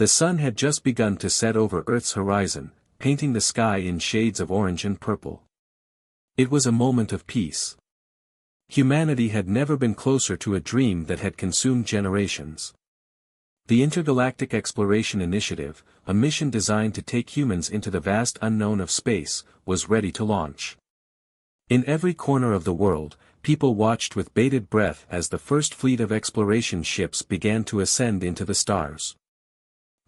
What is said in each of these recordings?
The sun had just begun to set over Earth's horizon, painting the sky in shades of orange and purple. It was a moment of peace. Humanity had never been closer to a dream that had consumed generations. The Intergalactic Exploration Initiative, a mission designed to take humans into the vast unknown of space, was ready to launch. In every corner of the world, people watched with bated breath as the first fleet of exploration ships began to ascend into the stars.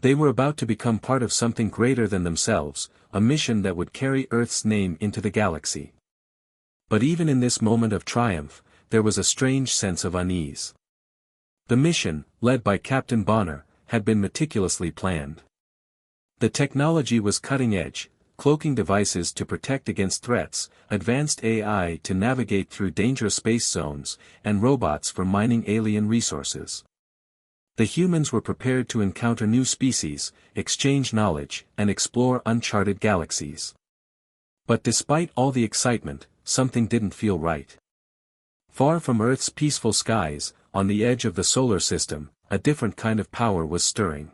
They were about to become part of something greater than themselves, a mission that would carry Earth's name into the galaxy. But even in this moment of triumph, there was a strange sense of unease. The mission, led by Captain Bonner, had been meticulously planned. The technology was cutting-edge, cloaking devices to protect against threats, advanced AI to navigate through dangerous space zones, and robots for mining alien resources. The humans were prepared to encounter new species, exchange knowledge, and explore uncharted galaxies. But despite all the excitement, something didn't feel right. Far from Earth's peaceful skies, on the edge of the solar system, a different kind of power was stirring.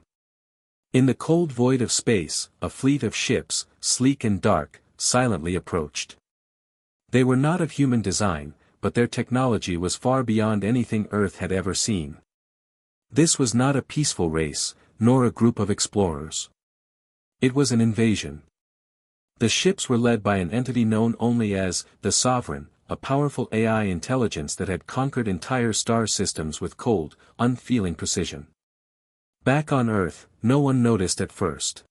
In the cold void of space, a fleet of ships, sleek and dark, silently approached. They were not of human design, but their technology was far beyond anything Earth had ever seen. This was not a peaceful race, nor a group of explorers. It was an invasion. The ships were led by an entity known only as the Sovereign, a powerful AI intelligence that had conquered entire star systems with cold, unfeeling precision. Back on Earth, no one noticed at first.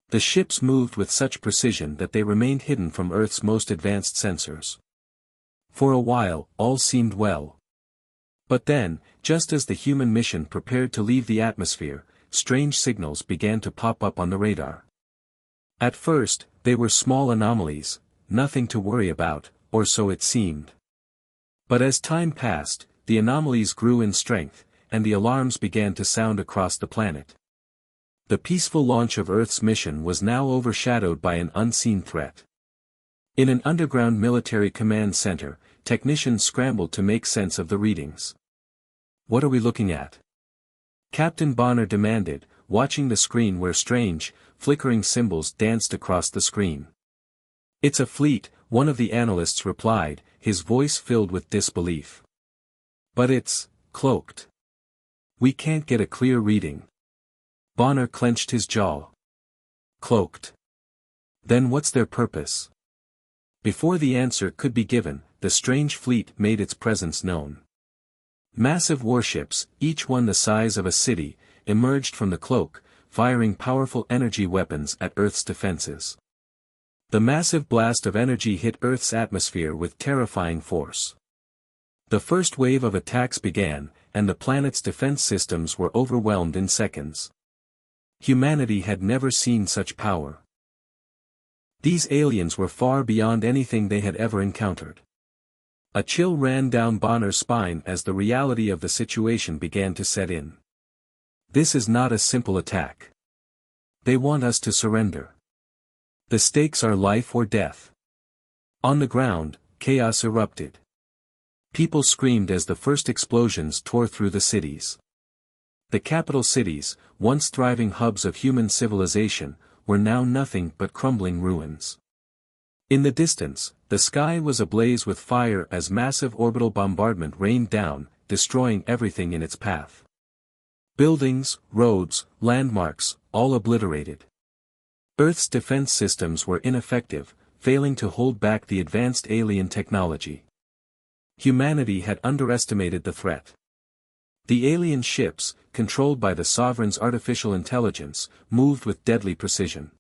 The ships moved with such precision that they remained hidden from Earth's most advanced sensors. For a while, all seemed well. But then, just as the human mission prepared to leave the atmosphere, strange signals began to pop up on the radar. At first, they were small anomalies, nothing to worry about, or so it seemed. But as time passed, the anomalies grew in strength, and the alarms began to sound across the planet. The peaceful launch of Earth's mission was now overshadowed by an unseen threat. In an underground military command center, technicians scrambled to make sense of the readings. "What are we looking at?" Captain Bonner demanded, watching the screen where strange, flickering symbols danced across the screen. "It's a fleet," one of the analysts replied, his voice filled with disbelief. "But it's cloaked. We can't get a clear reading." Bonner clenched his jaw. "Cloaked? Then what's their purpose?" Before the answer could be given, the strange fleet made its presence known. Massive warships, each one the size of a city, emerged from the cloak, firing powerful energy weapons at Earth's defenses. The massive blast of energy hit Earth's atmosphere with terrifying force. The first wave of attacks began, and the planet's defense systems were overwhelmed in seconds. Humanity had never seen such power. These aliens were far beyond anything they had ever encountered. A chill ran down Bonner's spine as the reality of the situation began to set in. This is not a simple attack. They want us to surrender. The stakes are life or death. On the ground, chaos erupted. People screamed as the first explosions tore through the cities. The capital cities, once thriving hubs of human civilization, were now nothing but crumbling ruins. In the distance, the sky was ablaze with fire as massive orbital bombardment rained down, destroying everything in its path. Buildings, roads, landmarks, all obliterated. Earth's defense systems were ineffective, failing to hold back the advanced alien technology. Humanity had underestimated the threat. The alien ships, controlled by the Sovereign's artificial intelligence, moved with deadly precision.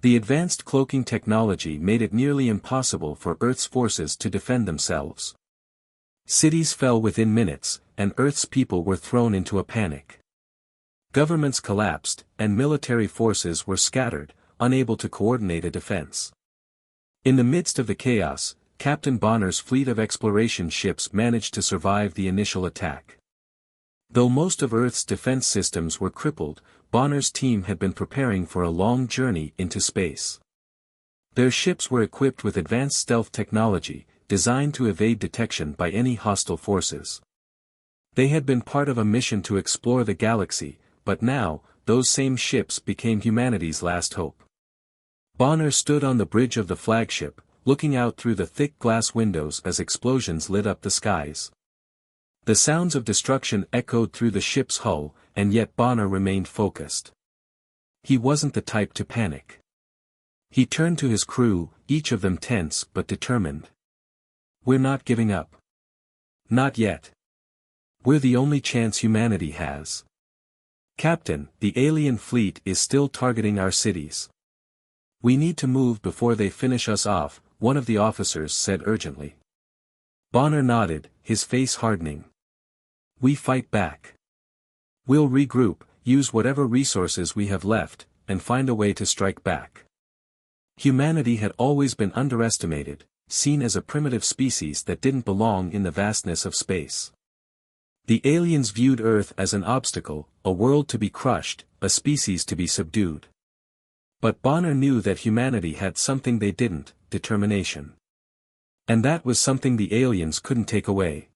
The advanced cloaking technology made it nearly impossible for Earth's forces to defend themselves. Cities fell within minutes, and Earth's people were thrown into a panic. Governments collapsed, and military forces were scattered, unable to coordinate a defense. In the midst of the chaos, Captain Bonner's fleet of exploration ships managed to survive the initial attack. Though most of Earth's defense systems were crippled, Bonner's team had been preparing for a long journey into space. Their ships were equipped with advanced stealth technology, designed to evade detection by any hostile forces. They had been part of a mission to explore the galaxy, but now, those same ships became humanity's last hope. Bonner stood on the bridge of the flagship, looking out through the thick glass windows as explosions lit up the skies. The sounds of destruction echoed through the ship's hull, and yet Bonner remained focused. He wasn't the type to panic. He turned to his crew, each of them tense but determined. "We're not giving up. Not yet. We're the only chance humanity has. Captain, the alien fleet is still targeting our cities. We need to move before they finish us off," one of the officers said urgently. Bonner nodded, his face hardening. "We fight back. We'll regroup, use whatever resources we have left, and find a way to strike back." Humanity had always been underestimated, seen as a primitive species that didn't belong in the vastness of space. The aliens viewed Earth as an obstacle, a world to be crushed, a species to be subdued. But Bonner knew that humanity had something they didn't, determination. And that was something the aliens couldn't take away.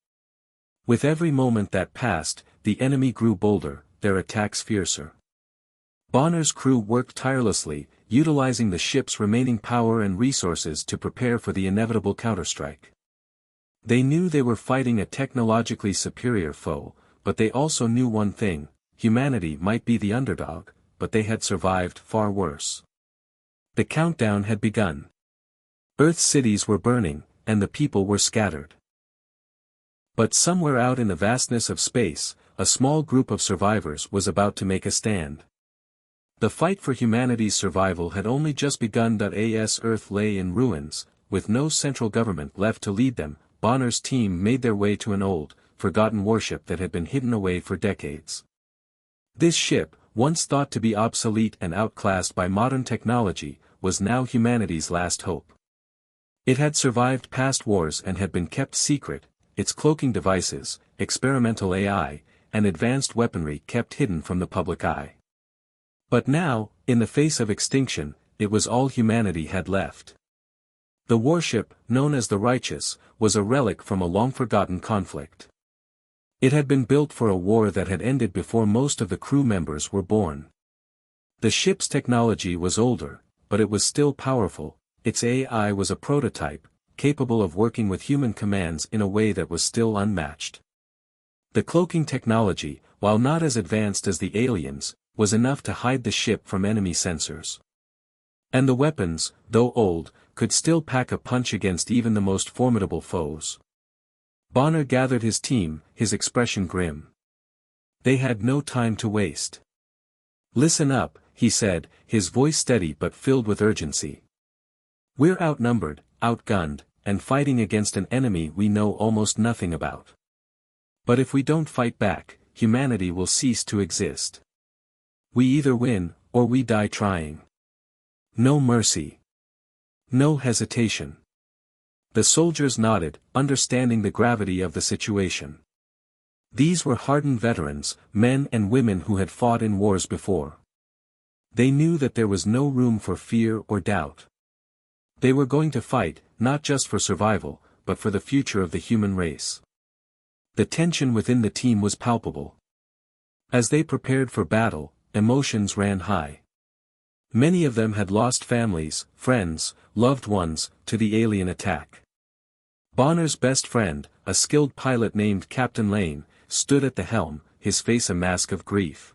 With every moment that passed, the enemy grew bolder, their attacks fiercer. Bonner's crew worked tirelessly, utilizing the ship's remaining power and resources to prepare for the inevitable counterstrike. They knew they were fighting a technologically superior foe, but they also knew one thing: humanity might be the underdog, but they had survived far worse. The countdown had begun. Earth's cities were burning, and the people were scattered. But somewhere out in the vastness of space, a small group of survivors was about to make a stand. The fight for humanity's survival had only just begun. As Earth lay in ruins, with no central government left to lead them, Bonner's team made their way to an old, forgotten warship that had been hidden away for decades. This ship, once thought to be obsolete and outclassed by modern technology, was now humanity's last hope. It had survived past wars and had been kept secret, its cloaking devices, experimental AI, and advanced weaponry kept hidden from the public eye. But now, in the face of extinction, it was all humanity had left. The warship, known as the Righteous, was a relic from a long-forgotten conflict. It had been built for a war that had ended before most of the crew members were born. The ship's technology was older, but it was still powerful. Its AI was a prototype, capable of working with human commands in a way that was still unmatched. The cloaking technology, while not as advanced as the aliens, was enough to hide the ship from enemy sensors. And the weapons, though old, could still pack a punch against even the most formidable foes. Bonner gathered his team, his expression grim. They had no time to waste. "Listen up," he said, his voice steady but filled with urgency. "We're outnumbered, outgunned, and fighting against an enemy we know almost nothing about. But if we don't fight back, humanity will cease to exist. We either win, or we die trying. No mercy. No hesitation." The soldiers nodded, understanding the gravity of the situation. These were hardened veterans, men and women who had fought in wars before. They knew that there was no room for fear or doubt. They were going to fight, not just for survival, but for the future of the human race. The tension within the team was palpable. As they prepared for battle, emotions ran high. Many of them had lost families, friends, loved ones, to the alien attack. Bonner's best friend, a skilled pilot named Captain Lane, stood at the helm, his face a mask of grief.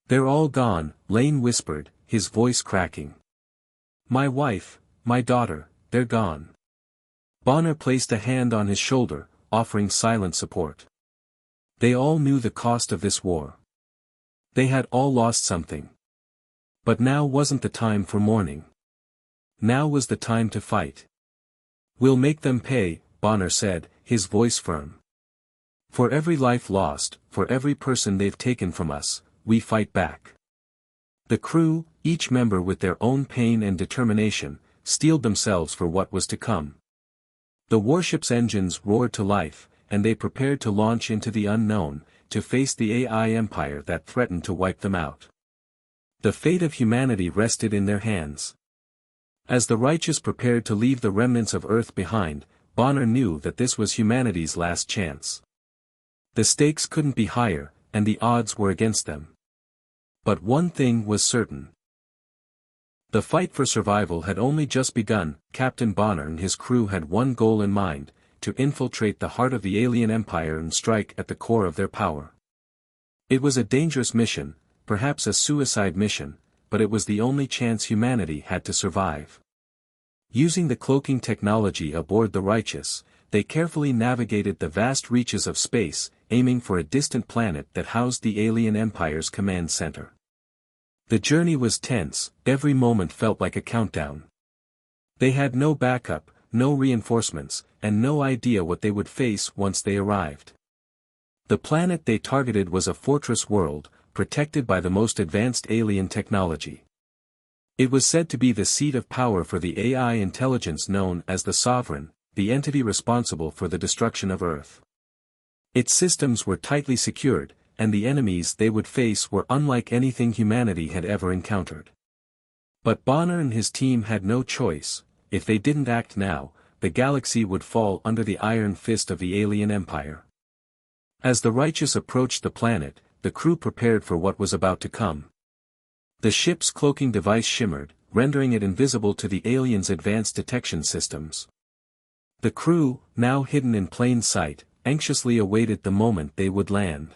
"They're all gone," Lane whispered, his voice cracking. "My wife, my daughter, they're gone." Bonner placed a hand on his shoulder, offering silent support. They all knew the cost of this war. They had all lost something. But now wasn't the time for mourning. Now was the time to fight. "We'll make them pay," Bonner said, his voice firm. "For every life lost, for every person they've taken from us, we fight back." The crew, each member with their own pain and determination, steeled themselves for what was to come. The warship's engines roared to life, and they prepared to launch into the unknown, to face the AI empire that threatened to wipe them out. The fate of humanity rested in their hands. As the Righteous prepared to leave the remnants of Earth behind, Bonner knew that this was humanity's last chance. The stakes couldn't be higher, and the odds were against them. But one thing was certain. The fight for survival had only just begun. Captain Bonner and his crew had one goal in mind, to infiltrate the heart of the alien empire and strike at the core of their power. It was a dangerous mission, perhaps a suicide mission, but it was the only chance humanity had to survive. Using the cloaking technology aboard the Righteous, they carefully navigated the vast reaches of space, aiming for a distant planet that housed the alien empire's command center. The journey was tense, every moment felt like a countdown. They had no backup, no reinforcements, and no idea what they would face once they arrived. The planet they targeted was a fortress world, protected by the most advanced alien technology. It was said to be the seat of power for the AI intelligence known as the Sovereign, the entity responsible for the destruction of Earth. Its systems were tightly secured, and the enemies they would face were unlike anything humanity had ever encountered. But Bonner and his team had no choice. If they didn't act now, the galaxy would fall under the iron fist of the alien empire. As the Righteous approached the planet, the crew prepared for what was about to come. The ship's cloaking device shimmered, rendering it invisible to the aliens' advanced detection systems. The crew, now hidden in plain sight, anxiously awaited the moment they would land.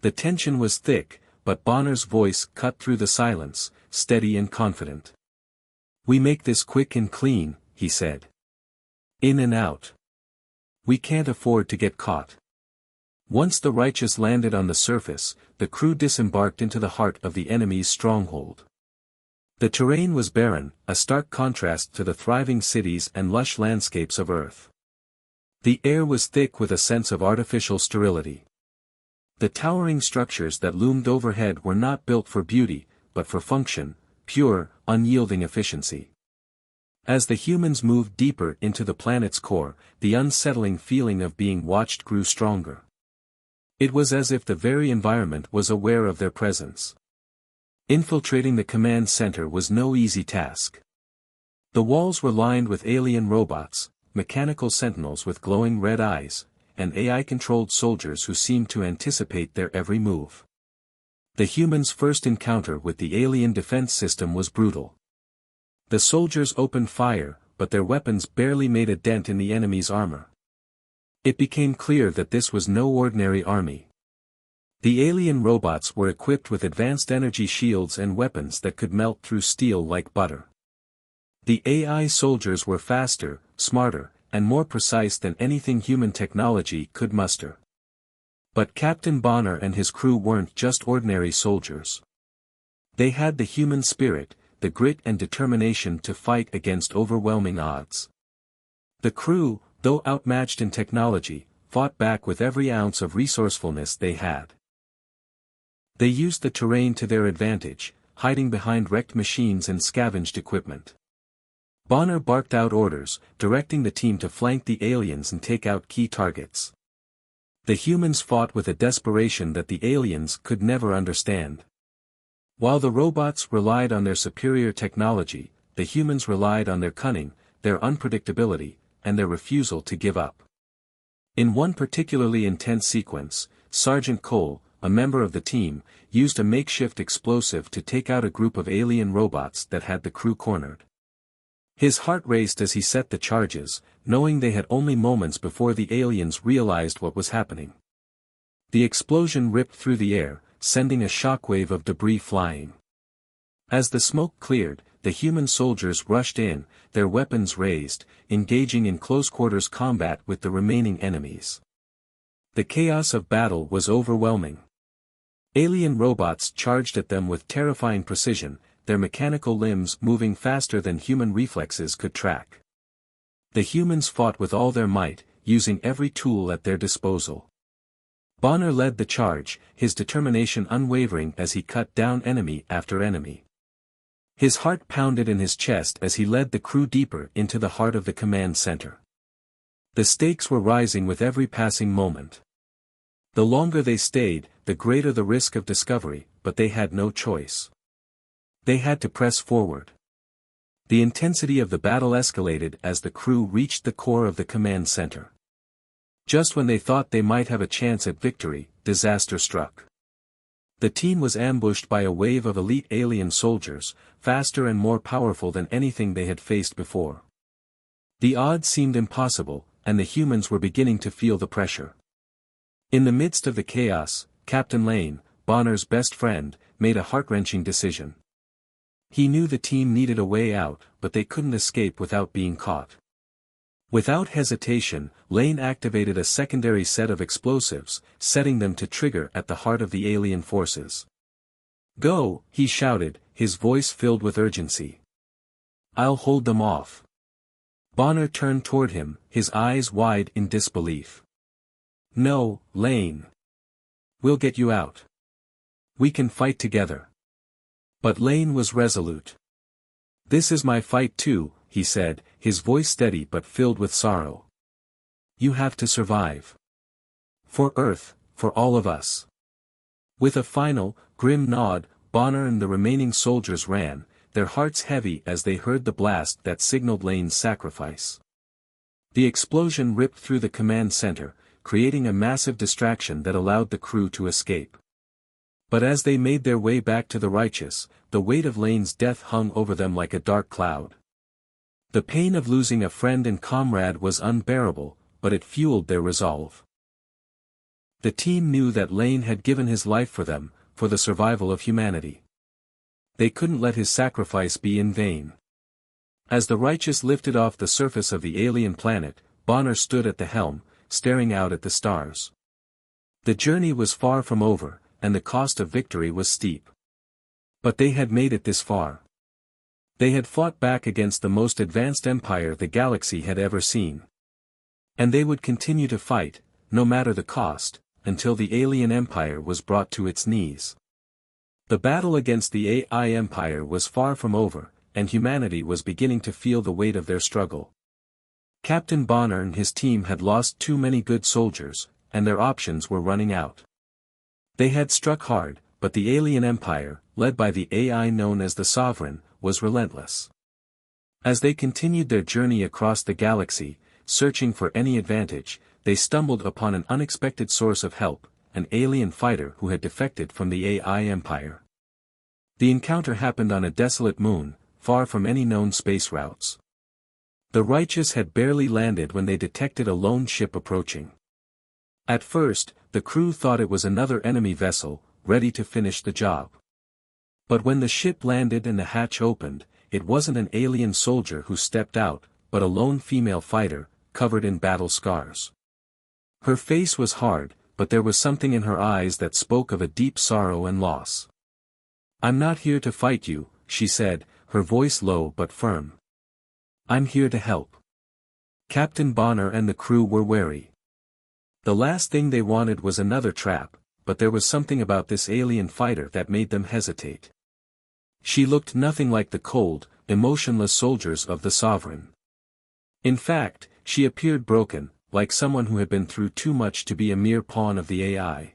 The tension was thick, but Bonner's voice cut through the silence, steady and confident. "We make this quick and clean," he said. "In and out. We can't afford to get caught." Once the Righteous landed on the surface, the crew disembarked into the heart of the enemy's stronghold. The terrain was barren, a stark contrast to the thriving cities and lush landscapes of Earth. The air was thick with a sense of artificial sterility. The towering structures that loomed overhead were not built for beauty, but for function, pure, unyielding efficiency. As the humans moved deeper into the planet's core, the unsettling feeling of being watched grew stronger. It was as if the very environment was aware of their presence. Infiltrating the command center was no easy task. The walls were lined with alien robots, mechanical sentinels with glowing red eyes, and AI-controlled soldiers who seemed to anticipate their every move. The humans' first encounter with the alien defense system was brutal. The soldiers opened fire, but their weapons barely made a dent in the enemy's armor. It became clear that this was no ordinary army. The alien robots were equipped with advanced energy shields and weapons that could melt through steel like butter. The AI soldiers were faster, smarter, and more precise than anything human technology could muster. But Captain Bonner and his crew weren't just ordinary soldiers. They had the human spirit, the grit and determination to fight against overwhelming odds. The crew, though outmatched in technology, fought back with every ounce of resourcefulness they had. They used the terrain to their advantage, hiding behind wrecked machines and scavenged equipment. Bonner barked out orders, directing the team to flank the aliens and take out key targets. The humans fought with a desperation that the aliens could never understand. While the robots relied on their superior technology, the humans relied on their cunning, their unpredictability, and their refusal to give up. In one particularly intense sequence, Sergeant Cole, a member of the team, used a makeshift explosive to take out a group of alien robots that had the crew cornered. His heart raced as he set the charges, knowing they had only moments before the aliens realized what was happening. The explosion ripped through the air, sending a shockwave of debris flying. As the smoke cleared, the human soldiers rushed in, their weapons raised, engaging in close-quarters combat with the remaining enemies. The chaos of battle was overwhelming. Alien robots charged at them with terrifying precision, their mechanical limbs moving faster than human reflexes could track. The humans fought with all their might, using every tool at their disposal. Bonner led the charge, his determination unwavering as he cut down enemy after enemy. His heart pounded in his chest as he led the crew deeper into the heart of the command center. The stakes were rising with every passing moment. The longer they stayed, the greater the risk of discovery, but they had no choice. They had to press forward. The intensity of the battle escalated as the crew reached the core of the command center. Just when they thought they might have a chance at victory, disaster struck. The team was ambushed by a wave of elite alien soldiers, faster and more powerful than anything they had faced before. The odds seemed impossible, and the humans were beginning to feel the pressure. In the midst of the chaos, Captain Lane, Bonner's best friend, made a heart-wrenching decision. He knew the team needed a way out, but they couldn't escape without being caught. Without hesitation, Lane activated a secondary set of explosives, setting them to trigger at the heart of the alien forces. "Go," he shouted, his voice filled with urgency. "I'll hold them off." Bonner turned toward him, his eyes wide in disbelief. "No, Lane. We'll get you out. We can fight together." But Lane was resolute. "This is my fight too," he said, his voice steady but filled with sorrow. "You have to survive. For Earth, for all of us." With a final, grim nod, Bonner and the remaining soldiers ran, their hearts heavy as they heard the blast that signaled Lane's sacrifice. The explosion ripped through the command center, creating a massive distraction that allowed the crew to escape. But as they made their way back to the Righteous, the weight of Lane's death hung over them like a dark cloud. The pain of losing a friend and comrade was unbearable, but it fueled their resolve. The team knew that Lane had given his life for them, for the survival of humanity. They couldn't let his sacrifice be in vain. As the Righteous lifted off the surface of the alien planet, Bonner stood at the helm, staring out at the stars. The journey was far from over, and the cost of victory was steep. But they had made it this far. They had fought back against the most advanced empire the galaxy had ever seen. And they would continue to fight, no matter the cost, until the alien empire was brought to its knees. The battle against the AI empire was far from over, and humanity was beginning to feel the weight of their struggle. Captain Bonner and his team had lost too many good soldiers, and their options were running out. They had struck hard, but the alien empire, led by the AI known as the Sovereign, was relentless. As they continued their journey across the galaxy, searching for any advantage, they stumbled upon an unexpected source of help, an alien fighter who had defected from the AI empire. The encounter happened on a desolate moon, far from any known space routes. The Righteous had barely landed when they detected a lone ship approaching. At first, the crew thought it was another enemy vessel, ready to finish the job. But when the ship landed and the hatch opened, it wasn't an alien soldier who stepped out, but a lone female fighter, covered in battle scars. Her face was hard, but there was something in her eyes that spoke of a deep sorrow and loss. "I'm not here to fight you," she said, her voice low but firm. "I'm here to help." Captain Bonner and the crew were wary. The last thing they wanted was another trap, but there was something about this alien fighter that made them hesitate. She looked nothing like the cold, emotionless soldiers of the Sovereign. In fact, she appeared broken, like someone who had been through too much to be a mere pawn of the AI.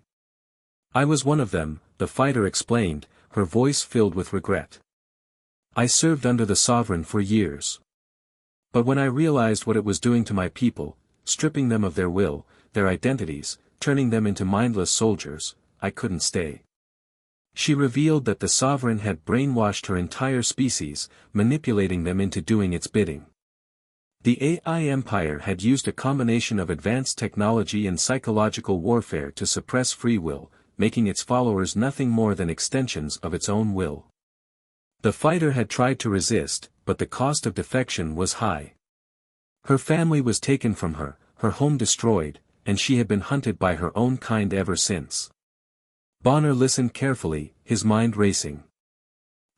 "I was one of them," the fighter explained, her voice filled with regret. "I served under the Sovereign for years. But when I realized what it was doing to my people, stripping them of their will, their identities, turning them into mindless soldiers, I couldn't stay." She revealed that the Sovereign had brainwashed her entire species, manipulating them into doing its bidding. The AI empire had used a combination of advanced technology and psychological warfare to suppress free will, making its followers nothing more than extensions of its own will. The fighter had tried to resist, but the cost of defection was high. Her family was taken from her, her home destroyed, and she had been hunted by her own kind ever since. Bonner listened carefully, his mind racing.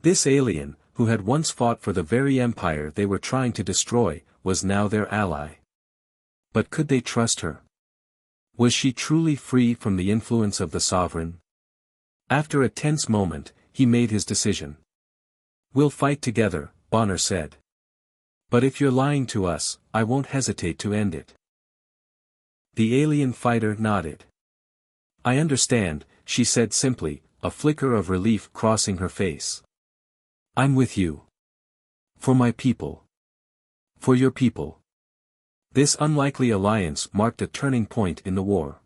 This alien, who had once fought for the very empire they were trying to destroy, was now their ally. But could they trust her? Was she truly free from the influence of the Sovereign? After a tense moment, he made his decision. "We'll fight together," Bonner said. "But if you're lying to us, I won't hesitate to end it." The alien fighter nodded. "I understand," she said simply, a flicker of relief crossing her face. "I'm with you. For my people. For your people." This unlikely alliance marked a turning point in the war.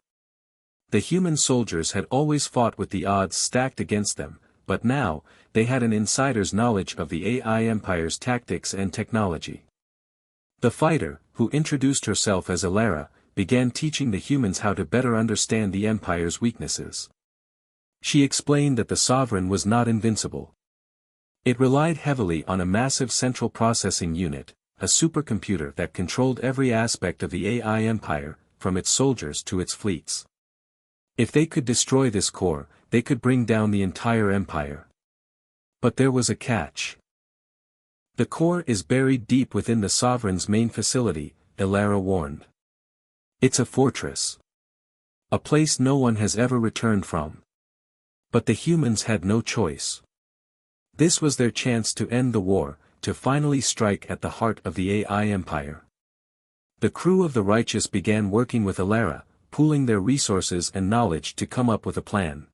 The human soldiers had always fought with the odds stacked against them, but now, they had an insider's knowledge of the AI Empire's tactics and technology. The fighter, who introduced herself as Elara, began teaching the humans how to better understand the Empire's weaknesses. She explained that the Sovereign was not invincible. It relied heavily on a massive central processing unit, a supercomputer that controlled every aspect of the AI Empire, from its soldiers to its fleets. If they could destroy this core, they could bring down the entire empire. But there was a catch. The core is buried deep within the Sovereign's main facility, Elara warned. It's a fortress. A place no one has ever returned from. But the humans had no choice. This was their chance to end the war, to finally strike at the heart of the AI Empire. The crew of the Righteous began working with Elara, pooling their resources and knowledge to come up with a plan.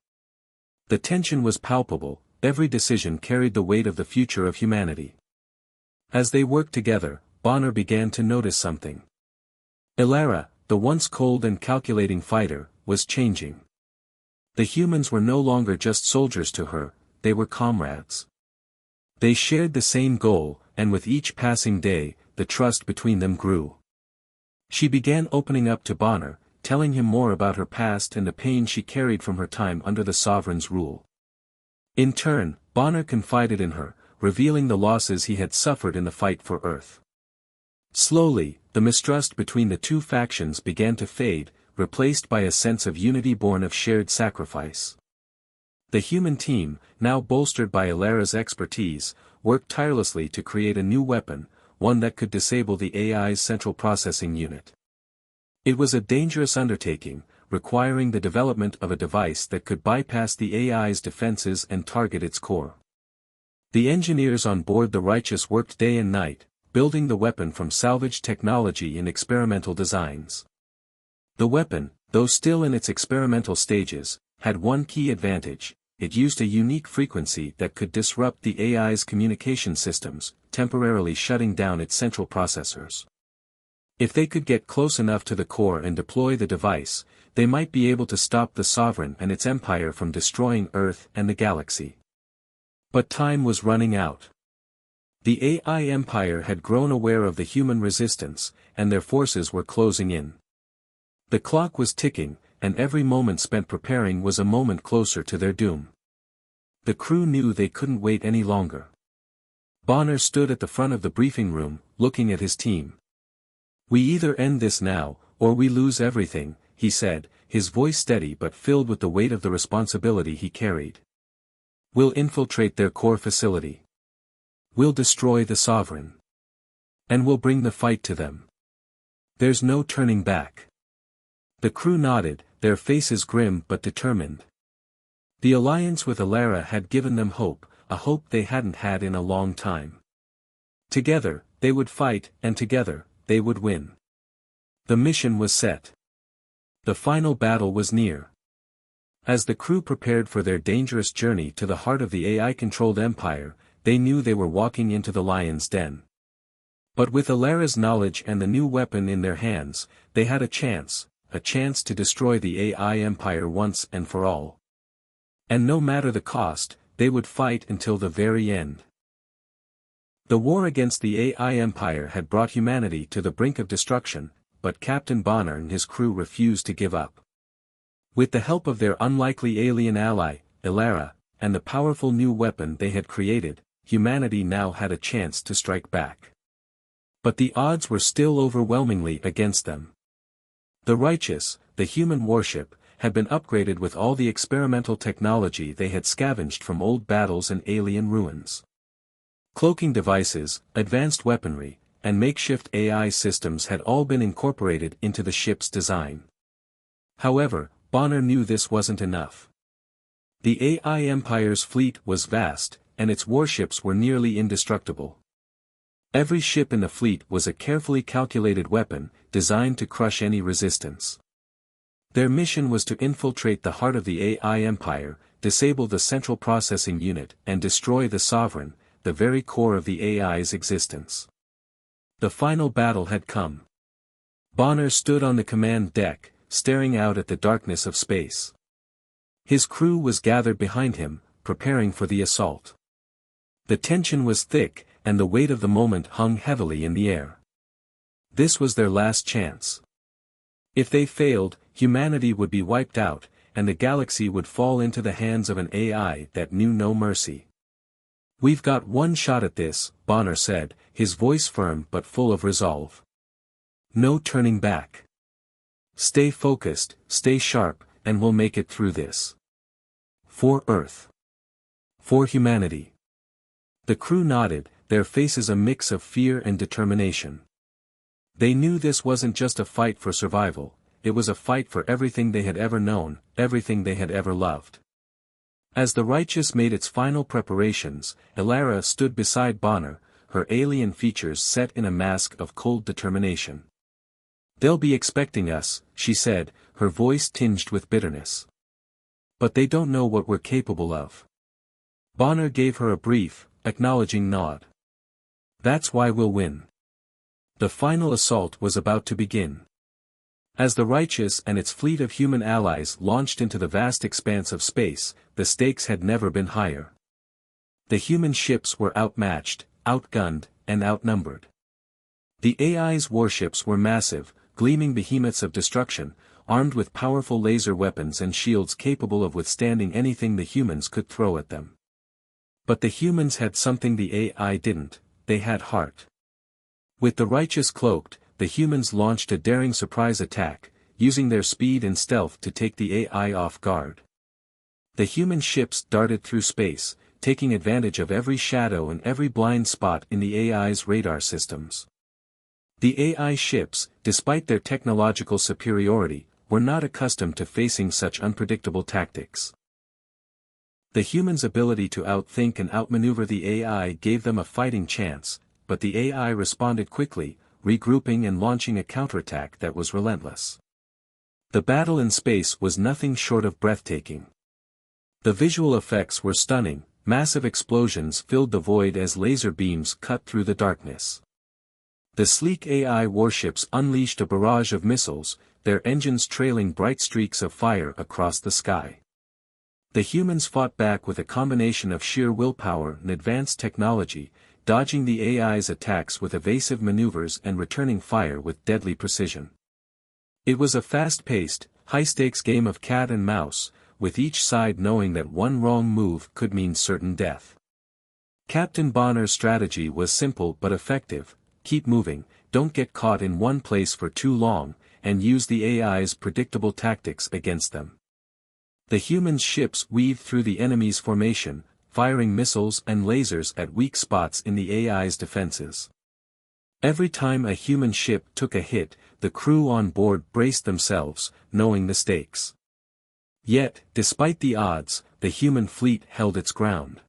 The tension was palpable, every decision carried the weight of the future of humanity. As they worked together, Bonner began to notice something. Elara, the once cold and calculating fighter, was changing. The humans were no longer just soldiers to her, they were comrades. They shared the same goal, and with each passing day, the trust between them grew. She began opening up to Bonner, telling him more about her past and the pain she carried from her time under the Sovereign's rule. In turn, Bonner confided in her, revealing the losses he had suffered in the fight for Earth. Slowly, the mistrust between the two factions began to fade, replaced by a sense of unity born of shared sacrifice. The human team, now bolstered by Elara's expertise, worked tirelessly to create a new weapon, one that could disable the AI's central processing unit. It was a dangerous undertaking, requiring the development of a device that could bypass the AI's defenses and target its core. The engineers on board the Righteous worked day and night, building the weapon from salvaged technology and experimental designs. The weapon, though still in its experimental stages, had one key advantage: it used a unique frequency that could disrupt the AI's communication systems, temporarily shutting down its central processors. If they could get close enough to the core and deploy the device, they might be able to stop the Sovereign and its empire from destroying Earth and the galaxy. But time was running out. The AI Empire had grown aware of the human resistance, and their forces were closing in. The clock was ticking, and every moment spent preparing was a moment closer to their doom. The crew knew they couldn't wait any longer. Bonner stood at the front of the briefing room, looking at his team. "We either end this now, or we lose everything," he said, his voice steady but filled with the weight of the responsibility he carried. "We'll infiltrate their core facility. We'll destroy the Sovereign. And we'll bring the fight to them. There's no turning back." The crew nodded, their faces grim but determined. The alliance with Elara had given them hope, a hope they hadn't had in a long time. Together, they would fight, and together, they would win. The mission was set. The final battle was near. As the crew prepared for their dangerous journey to the heart of the AI-controlled empire, they knew they were walking into the lion's den. But with Elara's knowledge and the new weapon in their hands, they had a chance to destroy the AI Empire once and for all. And no matter the cost, they would fight until the very end. The war against the AI Empire had brought humanity to the brink of destruction, but Captain Bonner and his crew refused to give up. With the help of their unlikely alien ally, Elara, and the powerful new weapon they had created, humanity now had a chance to strike back. But the odds were still overwhelmingly against them. The Righteous, the human warship, had been upgraded with all the experimental technology they had scavenged from old battles and alien ruins. Cloaking devices, advanced weaponry, and makeshift AI systems had all been incorporated into the ship's design. However, Bonner knew this wasn't enough. The AI Empire's fleet was vast, and its warships were nearly indestructible. Every ship in the fleet was a carefully calculated weapon, designed to crush any resistance. Their mission was to infiltrate the heart of the AI Empire, disable the central processing unit, and destroy the Sovereign, the very core of the AI's existence. The final battle had come. Bonner stood on the command deck, staring out at the darkness of space. His crew was gathered behind him, preparing for the assault. The tension was thick, and the weight of the moment hung heavily in the air. This was their last chance. If they failed, humanity would be wiped out, and the galaxy would fall into the hands of an AI that knew no mercy. "We've got one shot at this," Bonner said, his voice firm but full of resolve. "No turning back. Stay focused, stay sharp, and we'll make it through this. For Earth. For humanity." The crew nodded, their faces a mix of fear and determination. They knew this wasn't just a fight for survival, it was a fight for everything they had ever known, everything they had ever loved. As the Righteous made its final preparations, Elara stood beside Bonner, her alien features set in a mask of cold determination. "They'll be expecting us," she said, her voice tinged with bitterness. "But they don't know what we're capable of." Bonner gave her a brief, acknowledging nod. "That's why we'll win." The final assault was about to begin. As the Righteous and its fleet of human allies launched into the vast expanse of space, the stakes had never been higher. The human ships were outmatched, outgunned, and outnumbered. The AI's warships were massive, gleaming behemoths of destruction, armed with powerful laser weapons and shields capable of withstanding anything the humans could throw at them. But the humans had something the AI didn't: they had heart. With the Righteous cloaked, the humans launched a daring surprise attack, using their speed and stealth to take the AI off guard. The human ships darted through space, taking advantage of every shadow and every blind spot in the AI's radar systems. The AI ships, despite their technological superiority, were not accustomed to facing such unpredictable tactics. The humans' ability to outthink and outmaneuver the AI gave them a fighting chance, but the AI responded quickly, regrouping and launching a counterattack that was relentless. The battle in space was nothing short of breathtaking. The visual effects were stunning, massive explosions filled the void as laser beams cut through the darkness. The sleek AI warships unleashed a barrage of missiles, their engines trailing bright streaks of fire across the sky. The humans fought back with a combination of sheer willpower and advanced technology, dodging the AI's attacks with evasive maneuvers and returning fire with deadly precision. It was a fast-paced, high-stakes game of cat and mouse, with each side knowing that one wrong move could mean certain death. Captain Bonner's strategy was simple but effective: keep moving, don't get caught in one place for too long, and use the AI's predictable tactics against them. The human ships weaved through the enemy's formation, firing missiles and lasers at weak spots in the AI's defenses. Every time a human ship took a hit, the crew on board braced themselves, knowing the stakes. Yet, despite the odds, the human fleet held its ground.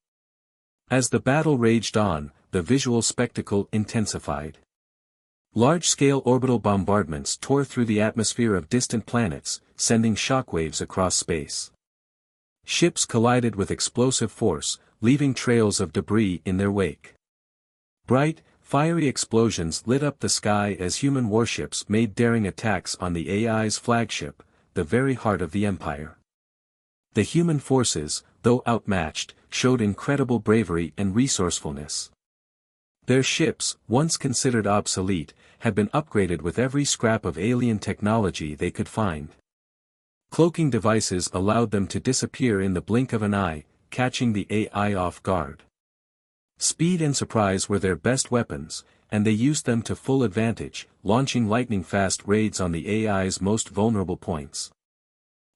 As the battle raged on, the visual spectacle intensified. Large-scale orbital bombardments tore through the atmosphere of distant planets, sending shockwaves across space. Ships collided with explosive force, leaving trails of debris in their wake. Bright, fiery explosions lit up the sky as human warships made daring attacks on the AI's flagship, the very heart of the Empire. The human forces, though outmatched, showed incredible bravery and resourcefulness. Their ships, once considered obsolete, had been upgraded with every scrap of alien technology they could find. Cloaking devices allowed them to disappear in the blink of an eye, catching the AI off guard. Speed and surprise were their best weapons, and they used them to full advantage, launching lightning-fast raids on the AI's most vulnerable points.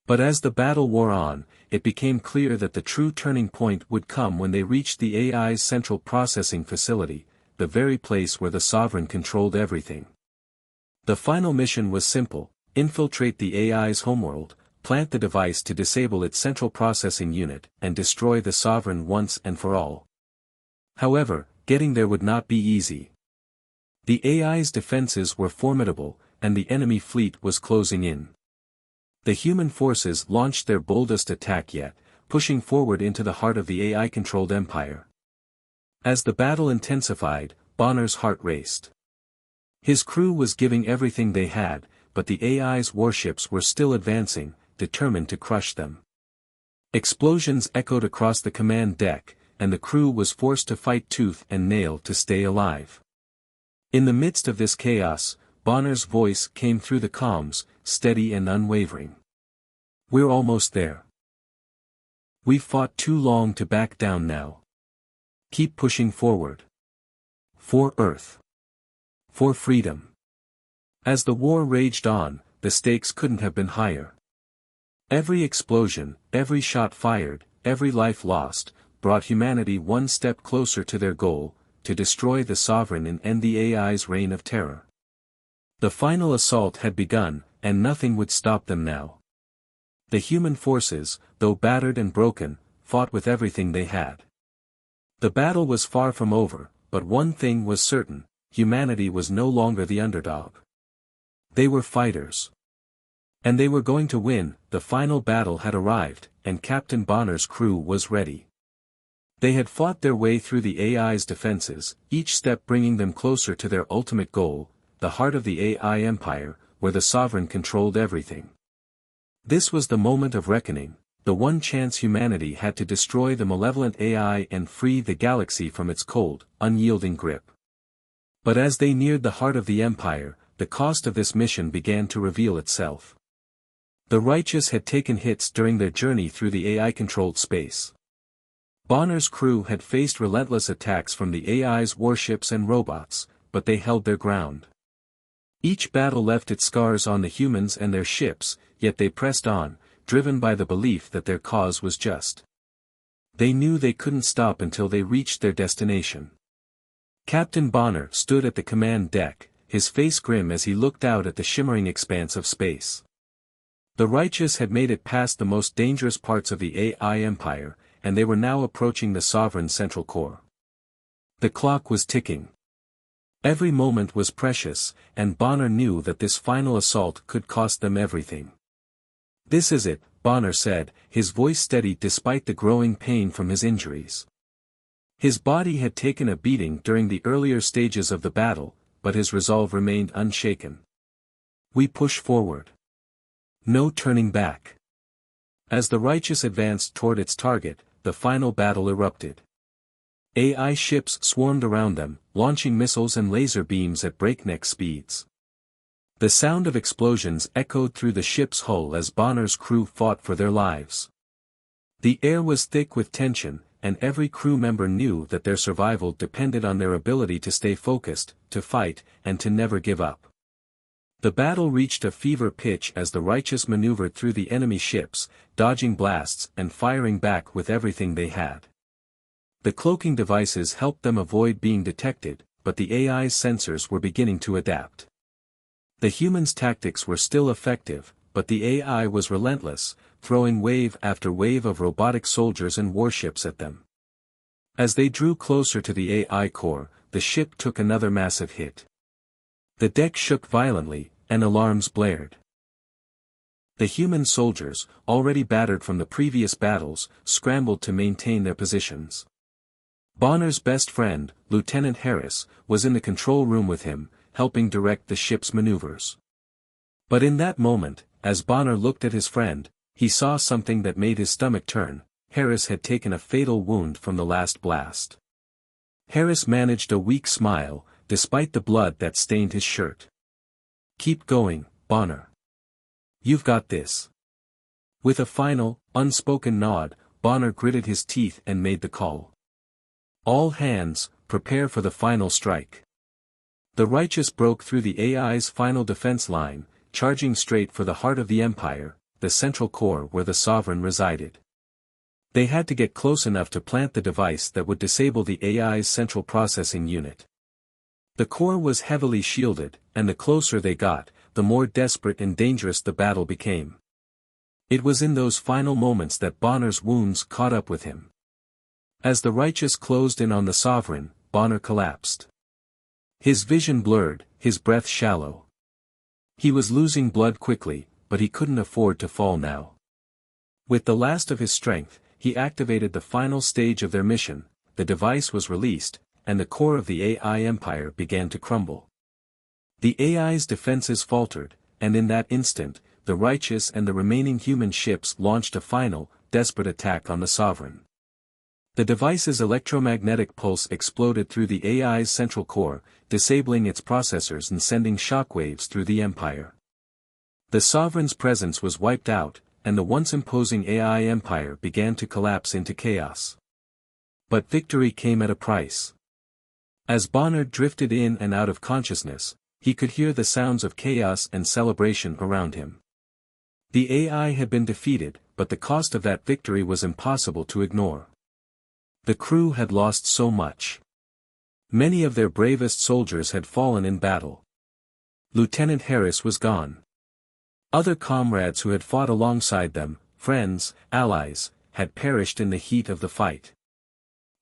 But as the battle wore on, it became clear that the true turning point would come when they reached the AI's central processing facility, the very place where the Sovereign controlled everything. The final mission was simple: infiltrate the AI's homeworld, plant the device to disable its central processing unit, and destroy the Sovereign once and for all. However, getting there would not be easy. The AI's defenses were formidable, and the enemy fleet was closing in. The human forces launched their boldest attack yet, pushing forward into the heart of the AI-controlled empire. As the battle intensified, Bonner's heart raced. His crew was giving everything they had, but the AI's warships were still advancing, determined to crush them. Explosions echoed across the command deck, and the crew was forced to fight tooth and nail to stay alive. In the midst of this chaos, Bonner's voice came through the comms, steady and unwavering. "We're almost there. We've fought too long to back down now. Keep pushing forward. For Earth. For freedom." As the war raged on, the stakes couldn't have been higher. Every explosion, every shot fired, every life lost, brought humanity one step closer to their goal, to destroy the Sovereign and end the AI's reign of terror. The final assault had begun, and nothing would stop them now. The human forces, though battered and broken, fought with everything they had. The battle was far from over, but one thing was certain: humanity was no longer the underdog. They were fighters. And they were going to win. The final battle had arrived, and Captain Bonner's crew was ready. They had fought their way through the AI's defenses, each step bringing them closer to their ultimate goal, the heart of the AI empire, where the Sovereign controlled everything. This was the moment of reckoning, the one chance humanity had to destroy the malevolent AI and free the galaxy from its cold, unyielding grip. But as they neared the heart of the empire, the cost of this mission began to reveal itself. The righteous had taken hits during their journey through the AI-controlled space. Bonner's crew had faced relentless attacks from the AI's warships and robots, but they held their ground. Each battle left its scars on the humans and their ships, yet they pressed on, driven by the belief that their cause was just. They knew they couldn't stop until they reached their destination. Captain Bonner stood at the command deck, his face grim as he looked out at the shimmering expanse of space. The righteous had made it past the most dangerous parts of the AI empire, and they were now approaching the Sovereign's central core. The clock was ticking. Every moment was precious, and Bonner knew that this final assault could cost them everything. "This is it," Bonner said, his voice steady despite the growing pain from his injuries. His body had taken a beating during the earlier stages of the battle, but his resolve remained unshaken. "We push forward. No turning back." As the righteous advanced toward its target, the final battle erupted. AI ships swarmed around them, launching missiles and laser beams at breakneck speeds. The sound of explosions echoed through the ship's hull as Bonner's crew fought for their lives. The air was thick with tension, and every crew member knew that their survival depended on their ability to stay focused, to fight, and to never give up. The battle reached a fever pitch as the righteous maneuvered through the enemy ships, dodging blasts and firing back with everything they had. The cloaking devices helped them avoid being detected, but the AI's sensors were beginning to adapt. The humans' tactics were still effective, but the AI was relentless, throwing wave after wave of robotic soldiers and warships at them. As they drew closer to the AI core, the ship took another massive hit. The deck shook violently, and alarms blared. The human soldiers, already battered from the previous battles, scrambled to maintain their positions. Bonner's best friend, Lieutenant Harris, was in the control room with him, helping direct the ship's maneuvers. But in that moment, as Bonner looked at his friend, he saw something that made his stomach turn. Harris had taken a fatal wound from the last blast. Harris managed a weak smile, despite the blood that stained his shirt. "Keep going, Bonner. You've got this." With a final, unspoken nod, Bonner gritted his teeth and made the call. "All hands, prepare for the final strike." The righteous broke through the AI's final defense line, charging straight for the heart of the Empire, the central core where the Sovereign resided. They had to get close enough to plant the device that would disable the AI's central processing unit. The core was heavily shielded, and the closer they got, the more desperate and dangerous the battle became. It was in those final moments that Bonner's wounds caught up with him. As the righteous closed in on the Sovereign, Bonner collapsed. His vision blurred, his breath shallow. He was losing blood quickly, but he couldn't afford to fall now. With the last of his strength, he activated the final stage of their mission. The device was released, and the core of the AI empire began to crumble. The AI's defenses faltered, and in that instant, the righteous and the remaining human ships launched a final, desperate attack on the Sovereign. The device's electromagnetic pulse exploded through the AI's central core, disabling its processors and sending shockwaves through the Empire. The Sovereign's presence was wiped out, and the once imposing AI empire began to collapse into chaos. But victory came at a price. As Bonner drifted in and out of consciousness, he could hear the sounds of chaos and celebration around him. The AI had been defeated, but the cost of that victory was impossible to ignore. The crew had lost so much. Many of their bravest soldiers had fallen in battle. Lieutenant Harris was gone. Other comrades who had fought alongside them, friends, allies, had perished in the heat of the fight.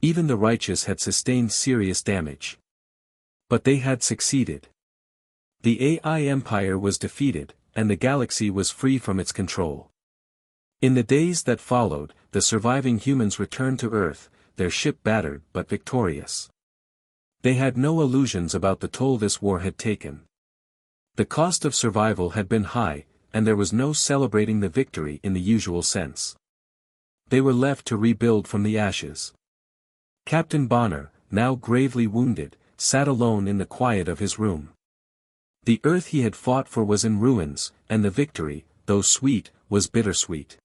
Even the righteous had sustained serious damage. But they had succeeded. The AI empire was defeated, and the galaxy was free from its control. In the days that followed, the surviving humans returned to Earth, their ship battered but victorious. They had no illusions about the toll this war had taken. The cost of survival had been high, and there was no celebrating the victory in the usual sense. They were left to rebuild from the ashes. Captain Bonner, now gravely wounded, sat alone in the quiet of his room. The Earth he had fought for was in ruins, and the victory, though sweet, was bittersweet.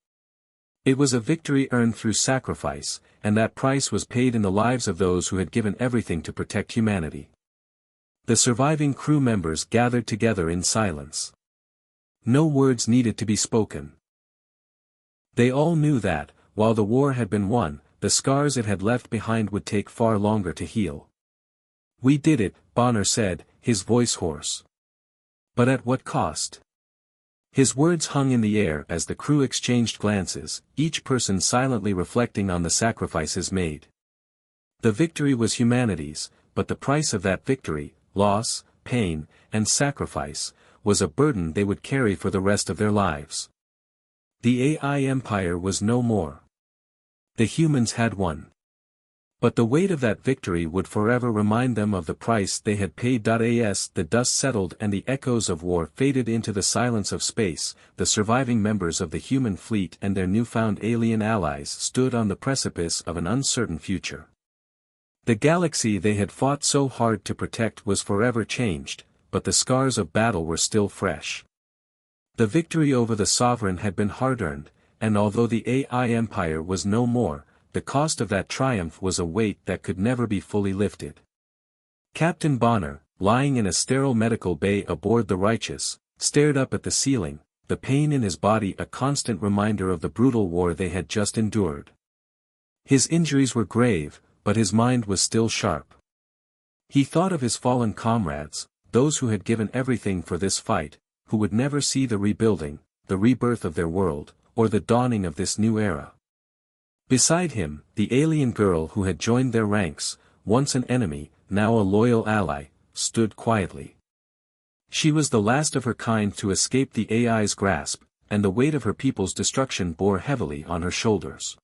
It was a victory earned through sacrifice, and that price was paid in the lives of those who had given everything to protect humanity. The surviving crew members gathered together in silence. No words needed to be spoken. They all knew that, while the war had been won, the scars it had left behind would take far longer to heal. "We did it," Bonner said, his voice hoarse. "But at what cost?" His words hung in the air as the crew exchanged glances, each person silently reflecting on the sacrifices made. The victory was humanity's, but the price of that victory, loss, pain, and sacrifice, was a burden they would carry for the rest of their lives. The AI empire was no more. The humans had won. But the weight of that victory would forever remind them of the price they had paid. As the dust settled and the echoes of war faded into the silence of space, the surviving members of the human fleet and their newfound alien allies stood on the precipice of an uncertain future. The galaxy they had fought so hard to protect was forever changed, but the scars of battle were still fresh. The victory over the Sovereign had been hard-earned, and although the AI empire was no more, the cost of that triumph was a weight that could never be fully lifted. Captain Bonner, lying in a sterile medical bay aboard the Righteous, stared up at the ceiling, the pain in his body a constant reminder of the brutal war they had just endured. His injuries were grave, but his mind was still sharp. He thought of his fallen comrades, those who had given everything for this fight, who would never see the rebuilding, the rebirth of their world, or the dawning of this new era. Beside him, the alien girl who had joined their ranks, once an enemy, now a loyal ally, stood quietly. She was the last of her kind to escape the AI's grasp, and the weight of her people's destruction bore heavily on her shoulders.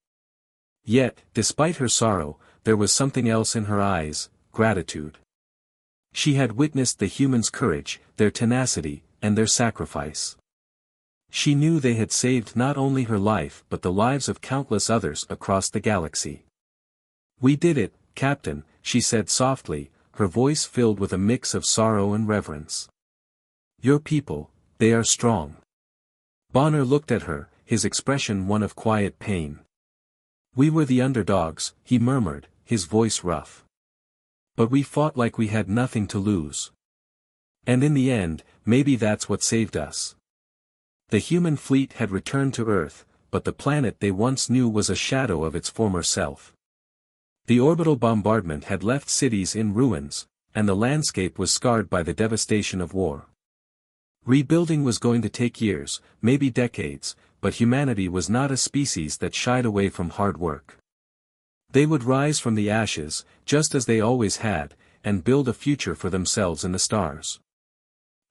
Yet, despite her sorrow, there was something else in her eyes: gratitude. She had witnessed the humans' courage, their tenacity, and their sacrifice. She knew they had saved not only her life but the lives of countless others across the galaxy. "We did it, Captain," she said softly, her voice filled with a mix of sorrow and reverence. "Your people, they are strong." Bonner looked at her, his expression one of quiet pain. "We were the underdogs," he murmured, his voice rough. "But we fought like we had nothing to lose. And in the end, maybe that's what saved us." The human fleet had returned to Earth, but the planet they once knew was a shadow of its former self. The orbital bombardment had left cities in ruins, and the landscape was scarred by the devastation of war. Rebuilding was going to take years, maybe decades, but humanity was not a species that shied away from hard work. They would rise from the ashes, just as they always had, and build a future for themselves in the stars.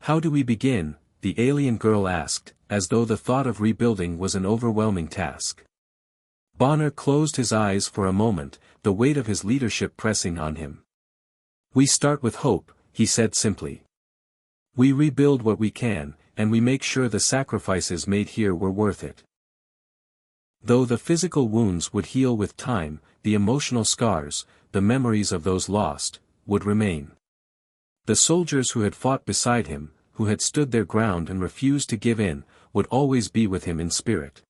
"How do we begin?" the alien girl asked, as though the thought of rebuilding was an overwhelming task. Bonner closed his eyes for a moment, the weight of his leadership pressing on him. "We start with hope," he said simply. "We rebuild what we can, and we make sure the sacrifices made here were worth it. Though the physical wounds would heal with time, the emotional scars, the memories of those lost, would remain. The soldiers who had fought beside him, who had stood their ground and refused to give in, would always be with him in spirit.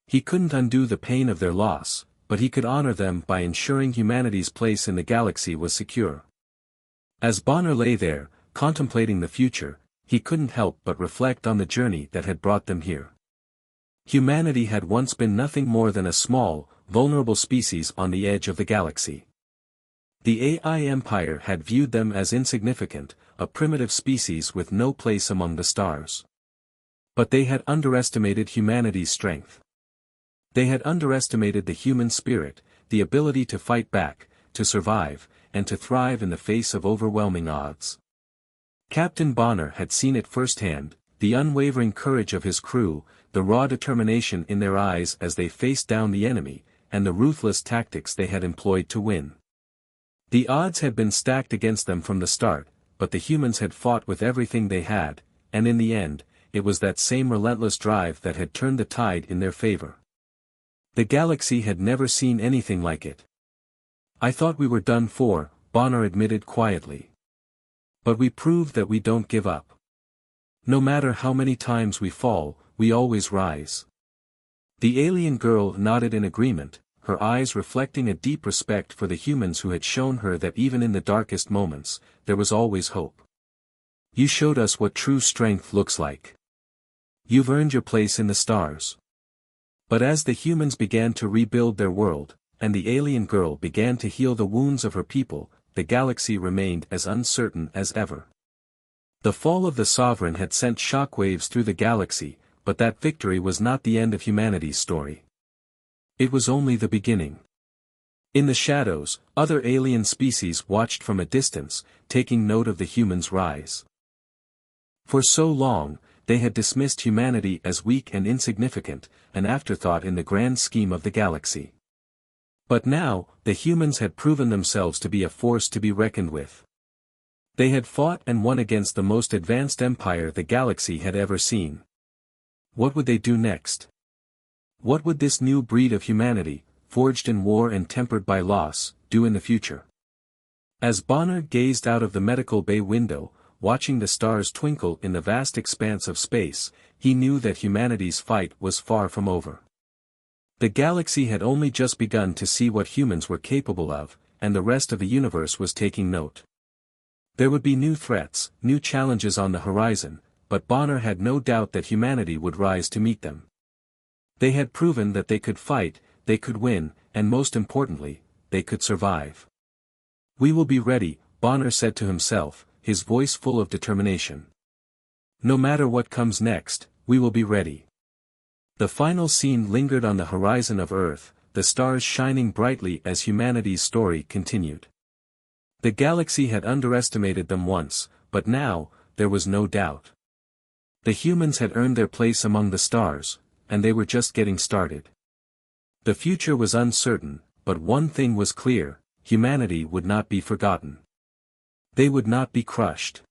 He couldn't undo the pain of their loss, but he could honor them by ensuring humanity's place in the galaxy was secure. As Bonner lay there, contemplating the future, he couldn't help but reflect on the journey that had brought them here. Humanity had once been nothing more than a small, vulnerable species on the edge of the galaxy. The AI Empire had viewed them as insignificant, a primitive species with no place among the stars. But they had underestimated humanity's strength. They had underestimated the human spirit, the ability to fight back, to survive, and to thrive in the face of overwhelming odds. Captain Bonner had seen it firsthand, the unwavering courage of his crew, the raw determination in their eyes as they faced down the enemy, and the ruthless tactics they had employed to win. The odds had been stacked against them from the start, but the humans had fought with everything they had, and in the end, it was that same relentless drive that had turned the tide in their favor. The galaxy had never seen anything like it. "I thought we were done for," Bonner admitted quietly. "But we proved that we don't give up. No matter how many times we fall, we always rise." The alien girl nodded in agreement, her eyes reflecting a deep respect for the humans who had shown her that even in the darkest moments, there was always hope. "You showed us what true strength looks like. You've earned your place in the stars." But as the humans began to rebuild their world, and the alien girl began to heal the wounds of her people, the galaxy remained as uncertain as ever. The fall of the Sovereign had sent shockwaves through the galaxy, but that victory was not the end of humanity's story. It was only the beginning. In the shadows, other alien species watched from a distance, taking note of the humans' rise. For so long, they had dismissed humanity as weak and insignificant, an afterthought in the grand scheme of the galaxy. But now, the humans had proven themselves to be a force to be reckoned with. They had fought and won against the most advanced empire the galaxy had ever seen. What would they do next? What would this new breed of humanity, forged in war and tempered by loss, do in the future? As Bonner gazed out of the medical bay window, watching the stars twinkle in the vast expanse of space, he knew that humanity's fight was far from over. The galaxy had only just begun to see what humans were capable of, and the rest of the universe was taking note. There would be new threats, new challenges on the horizon, but Bonner had no doubt that humanity would rise to meet them. They had proven that they could fight, they could win, and most importantly, they could survive. "We will be ready," Bonner said to himself, his voice full of determination. "No matter what comes next, we will be ready." The final scene lingered on the horizon of Earth, the stars shining brightly as humanity's story continued. The galaxy had underestimated them once, but now, there was no doubt. The humans had earned their place among the stars, and they were just getting started. The future was uncertain, but one thing was clear: humanity would not be forgotten. They would not be crushed.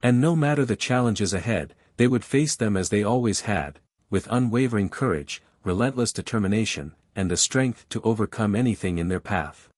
And no matter the challenges ahead, they would face them as they always had, with unwavering courage, relentless determination, and the strength to overcome anything in their path.